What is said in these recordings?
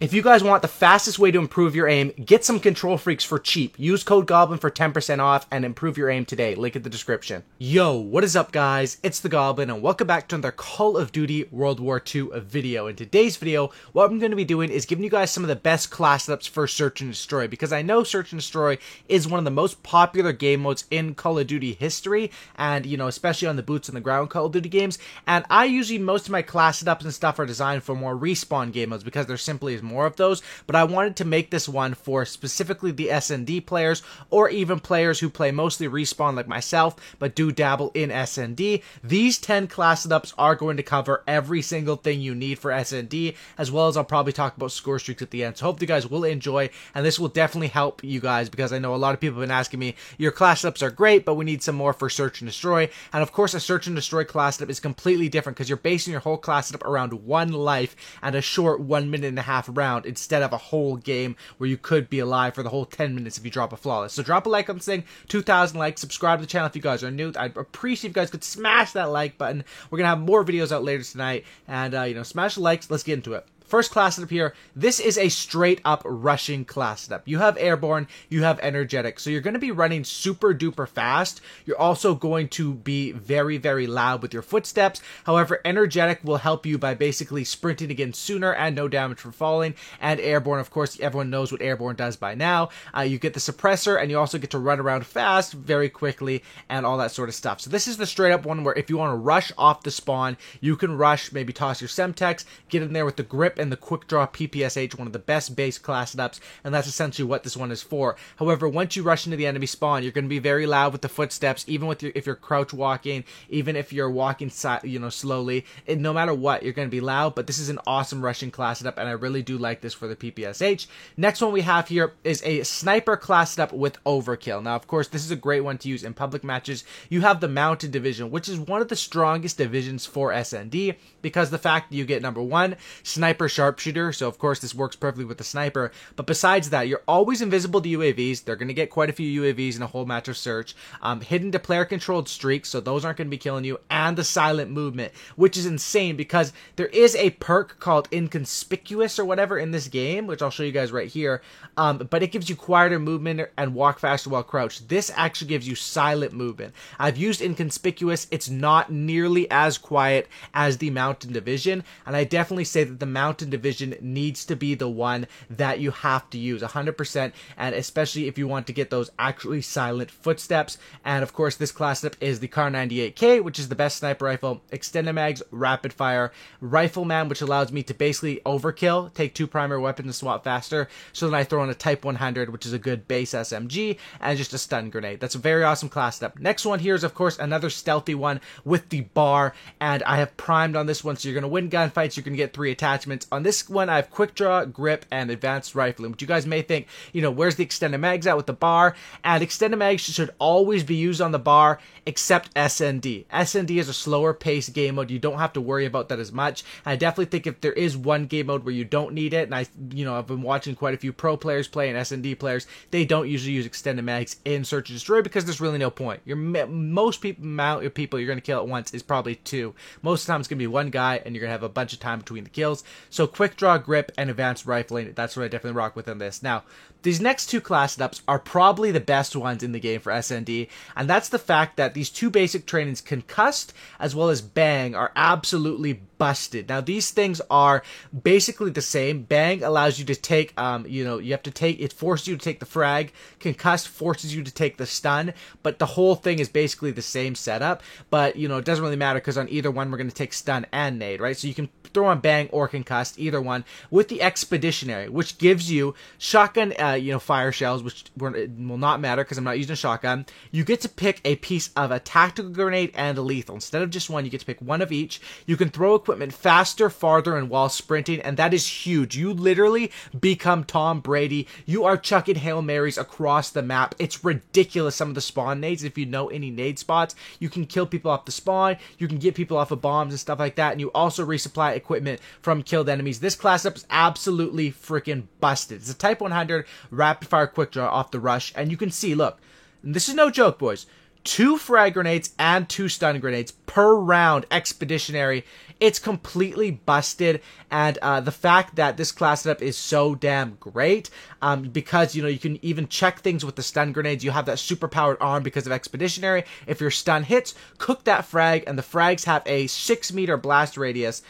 If you guys want the fastest way to improve your aim, get some Control Freaks for cheap. Use code GOBLIN for 10% off and improve your aim today. Link in the description. Yo, what is up guys? It's the Goblin and welcome back to another Call of Duty World War II video. In today's video, what I'm going to be doing is giving you guys some of the best class setups for Search and Destroy, because I know Search and Destroy is one of the most popular game modes in Call of Duty history, and you know, especially on the boots on the ground Call of Duty games. And I usually, most of my class setups and stuff are designed for more respawn game modes because there simply is more of those, but I wanted to make this one for specifically the SND players, or even players who play mostly respawn like myself, but do dabble in SND. These 10 class setups are going to cover every single thing you need for SND, as well as I'll probably talk about score streaks at the end. So hope you guys will enjoy, and this will definitely help you guys, because I know a lot of people have been asking me, your class setups are great, but we need some more for Search and Destroy. And of course, a Search and Destroy class setup is completely different, because you're basing your whole class setup around one life and a short 1.5-minute round, instead of a whole game where you could be alive for the whole 10 minutes if you drop a flawless. So drop a like on this thing, 2,000 likes, subscribe to the channel if you guys are new. I'd appreciate if you guys could smash that like button. We're gonna have more videos out later tonight, and you know, smash the likes. Let's get into it. First class setup here, this is a straight up rushing class setup. You have airborne, you have energetic, so you're going to be running super duper fast. You're also going to be very, very loud with your footsteps. However, energetic will help you by basically sprinting again sooner and no damage from falling. And airborne, of course, everyone knows what airborne does by now. You get the suppressor, and you also get to run around fast very quickly and all that sort of stuff. So this is the straight up one where if you want to rush off the spawn, you can rush, maybe toss your Semtex, get in there with the grip and the quick draw PPSH, one of the best base class setups, and that's essentially what this one is for. However, once you rush into the enemy spawn, you're going to be very loud with the footsteps, even with if you're crouch walking, even if you're walking, you know, slowly. No matter what, you're going to be loud. But this is an awesome rushing class setup, and I really do like this for the PPSH. Next one we have here is a sniper class setup with overkill. Now, of course, this is a great one to use in public matches. You have the mounted division, which is one of the strongest divisions for SND, because the fact that you get, number one, sniper sharpshooter, so of course this works perfectly with the sniper, but besides that, you're always invisible to UAVs. They're going to get quite a few UAVs in a whole match of Search. Hidden to player controlled streaks, so those aren't going to be killing you, and the silent movement, which is insane because there is a perk called inconspicuous or whatever in this game, which I'll show you guys right here, but it gives you quieter movement and walk faster while crouched. This actually gives you silent movement. I've used inconspicuous. It's not nearly as quiet as the mountain division, and I definitely say that the mountain division needs to be the one that you have to use 100%, and especially if you want to get those actually silent footsteps. And of course, this class setup is the Kar98K, which is the best sniper rifle, extended mags, rapid fire, rifleman, which allows me to basically overkill, take 2 primary weapons and swap faster. So then I throw in a Type 100, which is a good base SMG, and just a stun grenade. That's a very awesome class setup. Next one here is, of course, another stealthy one with the bar, and I have primed on this one, so you're going to win gunfights. You're going to get 3 attachments. On this one, I have quick draw, grip, and advanced rifling, which you guys may think, you know, where's the extended mags at with the bar? And extended mags should always be used on the bar, except SND. SND is a slower paced game mode. You don't have to worry about that as much. And I definitely think if there is one game mode where you don't need it, and I've been watching quite a few pro players play and SND players, they don't usually use extended mags in Search and Destroy because there's really no point. Most amount of people you're going to kill at once is probably 2. Most of the time it's going to be 1 guy, and you're going to have a bunch of time between the kills. So quick draw, grip, and advanced rifling, that's what I definitely rock with in this. Now, these next 2 class setups are probably the best ones in the game for SND, and that's the fact that these 2 basic trainings, Concussed as well as Bang, are absolutely busted. Now, these things are basically the same. Bang allows you to take, it forces you to take the frag. Concussed forces you to take the stun, but the whole thing is basically the same setup. But, you know, it doesn't really matter because on either one, we're going to take stun and nade, right? So you can throw on Bang or Concussed, either one, with the Expeditionary, which gives you shotgun, fire shells, which will not matter because I'm not using a shotgun. You get to pick a piece of a tactical grenade and a lethal. Instead of just one, you get to pick one of each. You can throw equipment faster, farther, and while sprinting, and that is huge. You literally become Tom Brady. You are chucking Hail Marys across the map. It's ridiculous, some of the spawn nades. If you know any nade spots, you can kill people off the spawn, you can get people off of bombs and stuff like that, and you also resupply equipment from killed enemies. This class up is absolutely freaking busted. It's a Type 100 rapid fire quick draw off the rush, and you can see, look, this is no joke, boys. 2 frag grenades and 2 stun grenades per round expeditionary. It's completely busted, and the fact that this class setup is so damn great, because, you know, you can even check things with the stun grenades. You have that super powered arm because of expeditionary. If your stun hits, cook that frag, and the frags have a 6-meter blast radius,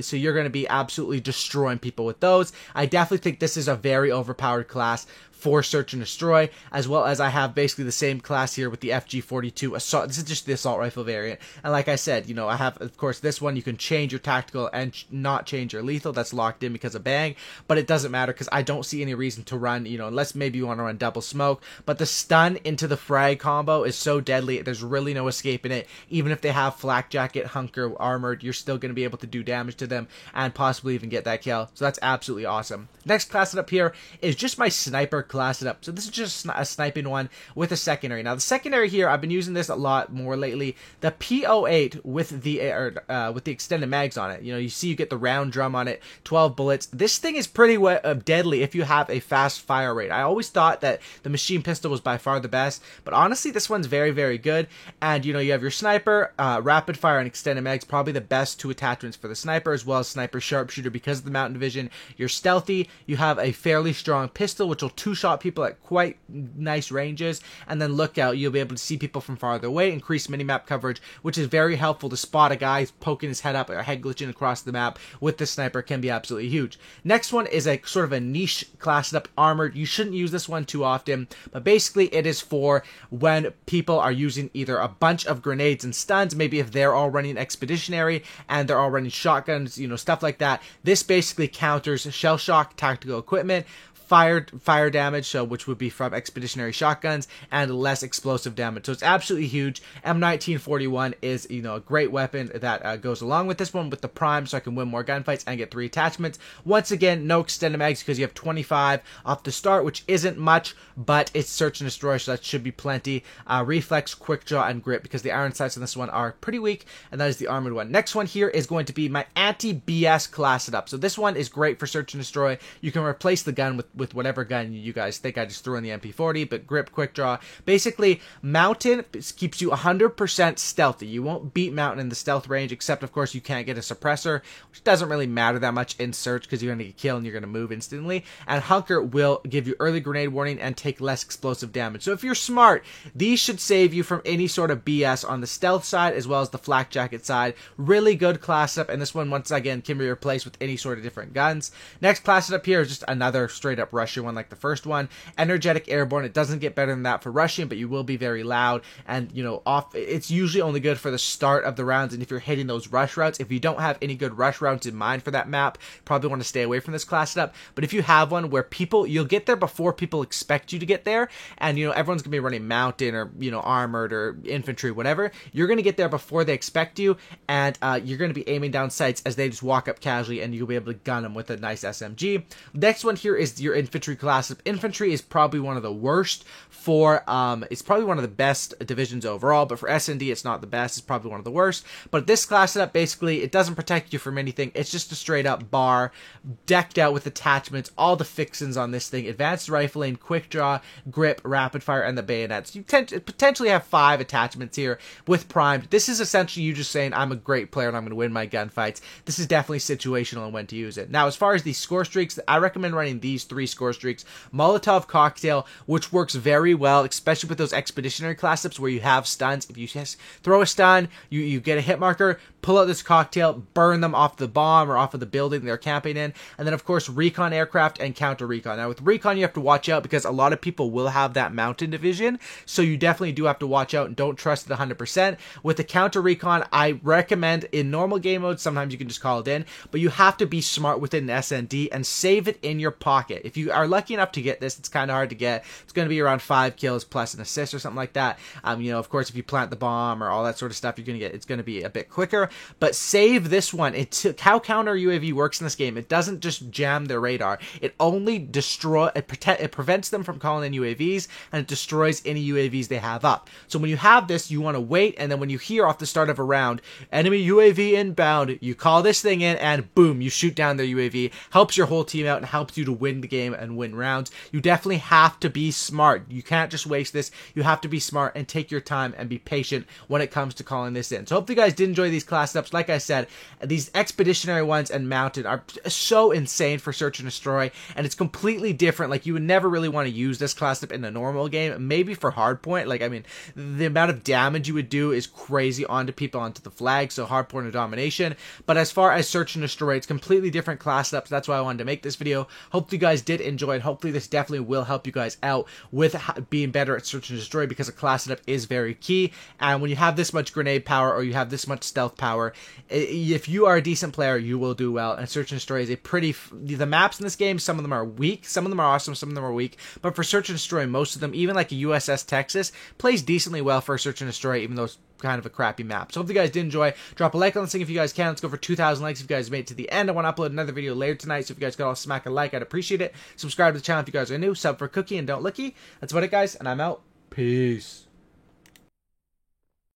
so you're going to be absolutely destroying people with those. I definitely think this is a very overpowered class for Search and Destroy, as well as I have basically the same class here with the FG42 assault. This is just the assault rifle variant, and like I said, you know, I have, of course, this one you can change your tactical and not change your lethal. That's locked in because of Bang, but it doesn't matter because I don't see any reason to run, you know, unless maybe you want to run double smoke. But the stun into the frag combo is so deadly, there's really no escaping it. Even if they have flak jacket, hunker, armored, you're still going to be able to do damage to them and possibly even get that kill. So that's absolutely awesome. Next class setup here is just my sniper class setup. So this is just a sniping one with a secondary. Now the secondary here, I've been using this a lot more lately. The P08 with the extended mags on it. You know, you see you get the round drum on it, 12 bullets. This thing is pretty deadly if you have a fast fire rate. I always thought that the machine pistol was by far the best, but honestly this one's very, very good. And you know, you have your sniper, rapid fire, and extended mags, probably the best 2 attachments for the sniper, as well as sniper sharpshooter because of the mountain division. You're stealthy, you have a fairly strong pistol which will 2-shot people at quite nice ranges, and then lookout, you'll be able to see people from farther away, increase minimap coverage, which is very helpful to spot a guy poking his head up or head glitching across the map with the sniper. Can be absolutely huge. Next one is a sort of a niche class setup, armored. You shouldn't use this one too often, but basically it is for when people are using either a bunch of grenades and stuns, maybe if they're all running expeditionary and they're all running shotguns, you know, stuff like that. This basically counters shell shock, tactical equipment, fire damage, so which would be from expeditionary shotguns, and less explosive damage. So it's absolutely huge. M1941 is, you know, a great weapon that goes along with this one with the prime, so I can win more gunfights and get 3 attachments. Once again, no extended mags because you have 25 off the start, which isn't much, but it's Search and Destroy, so that should be plenty. Reflex, quick draw, and grip, because the iron sights on this one are pretty weak, and that is the armored one. Next one here is going to be my anti-BS class setup. So this one is great for Search and Destroy. You can replace the gun with whatever gun you guys think. I just threw in the MP40, but grip, quick draw. Basically, Mountain keeps you 100% stealthy. You won't beat Mountain in the stealth range, except, of course, you can't get a suppressor, which doesn't really matter that much in Search because you're going to get killed and you're going to move instantly. And Hunker will give you early grenade warning and take less explosive damage. So if you're smart, these should save you from any sort of BS on the stealth side as well as the flak jacket side. Really good class setup, and this one, once again, can be replaced with any sort of different guns. Next class setup here is just another straight up rusher one like the first one. Energetic airborne. It doesn't get better than that for rushing, but you will be very loud, and you know, it's usually only good for the start of the rounds, and if you're hitting those rush routes. If you don't have any good rush routes in mind for that map, probably want to stay away from this class setup. But if you have one where you'll get there before people expect you to get there, and you know, everyone's gonna be running mountain or, you know, armored or infantry, whatever, you're gonna get there before they expect you, and you're gonna be aiming down sights as they just walk up casually, and you'll be able to gun them with a nice SMG. Next one here is your infantry class. Infantry is probably one of the worst for, it's probably one of the best divisions overall, but for S&D it's not the best, it's probably one of the worst. But this class setup, basically, it doesn't protect you from anything. It's just a straight up bar, decked out with attachments, all the fixins on this thing: advanced rifling, quick draw, grip, rapid fire, and the bayonets. You potentially have 5 attachments here with primed. This is essentially you just saying, I'm a great player and I'm going to win my gunfights. This is definitely situational and when to use it. Now, as far as the score streaks, I recommend running these 3 score streaks. Molotov Cocktail, which works very well, especially with those expeditionary class ups where you have stuns. If you just throw a stun, you get a hit marker, pull out this cocktail, burn them off the bomb or off of the building they're camping in. And then, of course, recon aircraft and counter recon. Now, with recon, you have to watch out because a lot of people will have that mountain division, so you definitely do have to watch out and don't trust it 100%. With the counter recon, I recommend in normal game mode, sometimes you can just call it in, but you have to be smart with an SND and save it in your pocket. If you are lucky enough to get this, it's kind of hard to get. It's going to be around 5 kills plus an assist or something like that. You know, of course, if you plant the bomb or all that sort of stuff, it's going to be a bit quicker. But save this one. It's how counter UAV works in this game. It doesn't just jam their radar. It only it prevents them from calling in UAVs, and it destroys any UAVs they have up. So when you have this, you want to wait, and then when you hear off the start of a round, enemy UAV inbound, you call this thing in, and boom, you shoot down their UAV. Helps your whole team out and helps you to win the game game and win rounds. You definitely have to be smart. You can't just waste this. You have to be smart and take your time and be patient when it comes to calling this in. So hopefully you guys did enjoy these class setups. Like I said, these expeditionary ones and mounted are so insane for search and destroy, and it's completely different. Like, you would never really want to use this class setup in a normal game. Maybe for hardpoint. Like, I mean, the amount of damage you would do is crazy onto people, onto the flag, so hardpoint and domination. But as far as search and destroy, it's completely different class setups. That's why I wanted to make this video. Hopefully you guys did enjoy it. Hopefully this definitely will help you guys out with being better at search and destroy, because a class setup is very key. And when you have this much grenade power, or you have this much stealth power, if you are a decent player, you will do well. And search and destroy is a pretty... The maps in this game, some of them are weak, some of them are awesome, some of them are weak. But for search and destroy, most of them, even like a USS Texas, plays decently well for search and destroy, even though it's kind of a crappy map. So hope you guys did enjoy. Drop a like on this thing if you guys can. Let's go for 2,000 likes if you guys made it to the end. I want to upload another video later tonight, so if you guys could all smack a like, I'd appreciate it. Subscribe to the channel if you guys are new. Sub for Cookie and don't looky. That's about it, guys, and I'm out. Peace.